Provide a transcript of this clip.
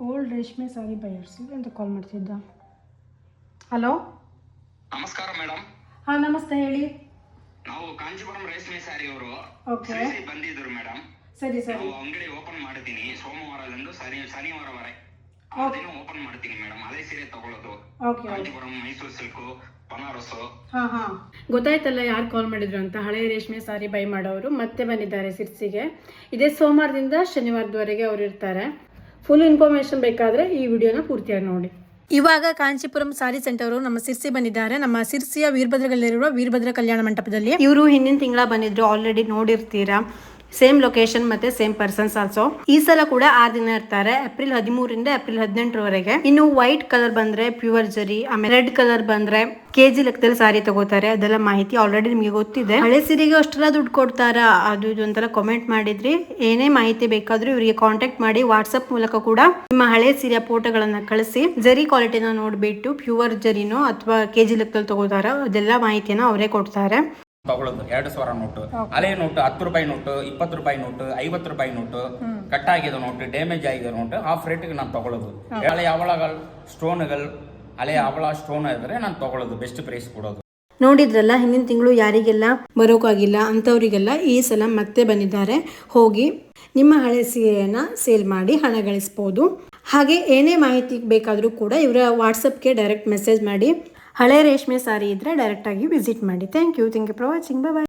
Old ರೇಷ್ಮೆ ಸಾರಿ buyers ಅಂತ ಕಾಲ್ ಮಾಡ್ತಿದ್ದ. ಹಲೋ, ನಮಸ್ಕಾರ ಮೇಡಮ್. ಹಾಂ ನಮಸ್ತೆ, ಹೇಳಿ. ನಾವು ಕಾಂಚೀಪುರಂ ರೇಷ್ಮೆ ಸಾರಿ ಅವರು ಓಕೆ, ಬಂದಿದ್ರು ಮೇಡಮ್. ಸರಿ ಸರಿ. ನಾವು ಅಂಗಡಿ ಓಪನ್ ಮಾಡ್ತೀನಿ ಸೋಮವಾರದಂದು, ಶನಿವಾರ ವರೆ ದಿನ ಓಪನ್ ಮಾಡ್ತೀನಿ ಮೇಡಮ್. ಅದೇ ಸೀರೆ ತಗೊಳ್ಳೋದು. Okay, Kanchipuram, Mysuru silk, Banaras. ಹಾಂ ಹಾಂ, ಗೊತ್ತಾಯ್ತಲ್ಲ ಯಾರು ಕಾಲ್ ಮಾಡಿದ್ರು ಅಂತ. ಹಳೆ ರೇಷ್ಮೆ ಸಾರಿ ಬೈ ಮಾಡೋರು ಮತ್ತೆ ಬಂದಿದ್ದಾರೆ ಸಿರ್ಸಿಗೆ. ಇದೇ ಸೋಮವಾರದಿಂದ ಶನಿವಾರದವರೆಗೆ ಅವರು ಇರ್ತಾರೆ. ಫುಲ್ ಇನ್ಫಾರ್ಮೇಷನ್ ಬೇಕಾದರೆ ಈ ವಿಡಿಯೋನ ಪೂರ್ತಿಯಾಗಿ ನೋಡಿ. ಇವಾಗ ಕಾಂಚೀಪುರಂ ಸಾರಿ ಸೆಂಟರ್ ನಮ್ಮ ಸಿರ್ಸಿ ಬಂದಿದ್ದಾರೆ. ನಮ್ಮ ಸಿರ್ಸಿಯ ವೀರಭದ್ರಗಲ್ಲಿರುವ ವೀರಭದ್ರ ಕಲ್ಯಾಣ ಮಂಟಪದಲ್ಲಿ. ಇವರು ಹಿಂದಿನ ತಿಂಗಳ ಬಂದಿದ್ರು, ಆಲ್ರೆಡಿ ನೋಡಿರ್ತೀರಾ. ಸೇಮ್ ಲೊಕೇಶನ್ ಮತ್ತೆ ಸೇಮ್ ಪರ್ಸನ್ಸ್ ಆಲ್ಸೋ. ಈ ಸಲ ಕೂಡ 6 ದಿನ ಇರ್ತಾರೆ, ಏಪ್ರಿಲ್ 13ರಿಂದ ಏಪ್ರಿಲ್ 18ರವರೆಗೆ. ಇನ್ನು ವೈಟ್ ಕಲರ್ ಬಂದ್ರೆ ಪ್ಯೂರ್ ಜರಿ, ಆಮೇಲೆ ರೆಡ್ ಕಲರ್ ಬಂದ್ರೆ ಕೆಜಿ ಲೆಕ್ಕದಲ್ಲಿ ಸಾರಿ ತಗೋತಾರೆ. ಅದೆಲ್ಲ ಮಾಹಿತಿ ಆಲ್ರೆಡಿ ನಿಮಗೆ ಗೊತ್ತಿದೆ. ಹಳೆ ಸೀರೆಗೆ ಅಷ್ಟೆಲ್ಲ ದುಡ್ಡು ಕೊಡ್ತಾರಾ ಅದು ಇದು ಅಂತೆಲ್ಲ ಕಾಮೆಂಟ್ ಮಾಡಿದ್ರಿ. ಏನೇ ಮಾಹಿತಿ ಬೇಕಾದ್ರೂ ಇವರಿಗೆ ಕಾಂಟ್ಯಾಕ್ಟ್ ಮಾಡಿ. ವಾಟ್ಸ್ಆಪ್ ಮೂಲಕ ಕೂಡ ನಿಮ್ಮ ಹಳೆ ಸೀರೆಯ ಫೋಟೋಗಳನ್ನ ಕಳಿಸಿ. ಜರಿ ಕ್ವಾಲಿಟಿನ ನೋಡ್ಬಿಟ್ಟು ಪ್ಯೂರ್ ಜರಿನೋ ಅಥವಾ ಕೆಜಿ ಲೆಕ್ಕದಲ್ಲಿ ತಗೋತಾರ ಅದೆಲ್ಲ ಮಾಹಿತಿನ ಅವರೇ ಕೊಡ್ತಾರೆ. ತಗೊಳ್ಳೋದು 2,000 ನೋಟು, ಹಳೆ ನೋಟು, 10 ರೂಪಾಯಿ ನೋಟು, 20 ರೂಪಾಯಿ ನೋಟು, 50 ರೂಪಾಯಿ ನೋಟು, ಕಟ್ಟಾಗಿರೋ ನೋಟು, ಡ್ಯಾಮೇಜ್ ಆಗಿರೋ ನೋಟು ಹಾಫ್ ರೇಟ್ಗೆ ನಾನು ತಗೊಳ್ಳೋದು. ಹಳೆ ಅವಳಗಳು ಸ್ಟೋನ್ಗಳು, ಹಳೆ ಅವಳ ಸ್ಟೋನ್ ಇದ್ರೆ ನಾನು ತಗೊಳ್ಳೋದು, ಬೆಸ್ಟ್ ಪ್ರೈಸ್ ಕೊಡೋದು. ನೋಡಿದ್ರಲ್ಲ, ಹಿಂದಿನ ತಿಂಗಳು ಯಾರಿಗೆಲ್ಲ ಬರೋಕ್ಕಾಗಿಲ್ಲ ಅಂಥವರಿಗೆಲ್ಲ ಈ ಸಲ ಮತ್ತೆ ಬಂದಿದ್ದಾರೆ. ಹೋಗಿ ನಿಮ್ಮ ಹಳೆ ಸೀರೆಯನ್ನು ಸೇಲ್ ಮಾಡಿ ಹಣ ಗಳಿಸ್ಬೋದು. ಹಾಗೆ ಏನೇ ಮಾಹಿತಿ ಬೇಕಾದರೂ ಕೂಡ ಇವರ ವಾಟ್ಸಪ್ಗೆ ಡೈರೆಕ್ಟ್ ಮೆಸೇಜ್ ಮಾಡಿ. ಹಳೆ ರೇಷ್ಮೆ ಸಾರಿ ಇದ್ದರೆ ಡೈರೆಕ್ಟಾಗಿ ವಿಸಿಟ್ ಮಾಡಿ. Thank you for watching. Bye.